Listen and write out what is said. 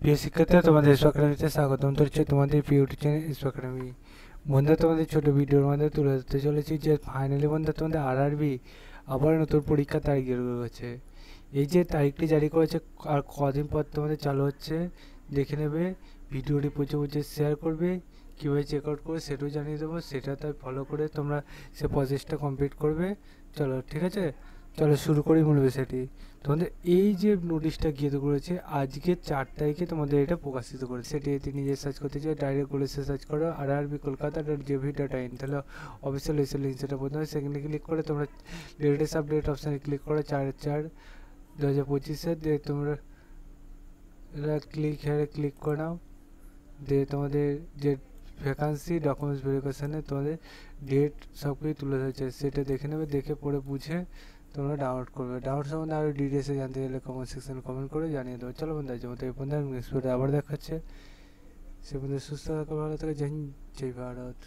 প্রিয় শিক্ষার্থীরা, তোমাদের ইসরো একাডেমিতে স্বাগতম করছি। তোমাদের প্রিয় ইউটিউব চ্যানেল ইসরো একাডেমি। বন্ধুরা, তোমাদের ছোট ভিডিওর মধ্যে তুলে ধরতে চলেছি যে ফাইনালি বন্ধুরা তোমাদের আরআরবি আবার নতুন পরীক্ষার তারিখ বের করেছে। এই যে তারিখটি জারি করেছে আর কদিন পর তোমাদের চালু হচ্ছে দেখে নেবে। ভিডিওটি প্রচুর শেয়ার করবে, কীভাবে চেক আউট করবে সেটাও জানিয়ে দেবো। সেটা তাই ফলো করে তোমরা সে প্রসেসটা কমপ্লিট করবে। চলো ঠিক আছে, চলো শুরু করি মূল বিষয়টি। তোমাদের এই যে নোটিশটা গিয়ে করেছে আজকে 4 তারিখে তোমাদের এটা প্রকাশিত করেছে। সেটি তুমি নিজে সার্চ করতে চাই, ডাইরেক্ট গুলো সার্চ করো আরআরবি কলকাতা .gov.in, তাহলে অফিসিয়াল এসে লিঙ্ক সেটা প্রথমে সেখানে ক্লিক করে তোমরা লেটেস্ট আপডেট অপশানে ক্লিক করো 4/4/2025 দিয়ে তোমরা ক্লিক করে নাও। দিয়ে তোমাদের যে ভ্যাকান্সি ডকুমেন্টস ভেরিফিকেশানে তোমাদের ডেট সব কিছু তুলে ধরেছে, সেটা দেখে নেবে। দেখে পড়ে বুঝে তোমরা ডাউনলোড করবে। ডাউনলোড সম্বন্ধে আরও ডিটেলসে জানতে গেলে কমেন্ট সেকশনে কমেন্ট করে জানিয়ে দেবো। চলো বন্ধু, আজকের মতো এই পর্যন্ত। নেক্সট ভিডিও আবার দেখাচ্ছে। সে পর্যন্ত সুস্থ থাকো, ভালো থাকো। জয় হিন্দ, জয় ভারত।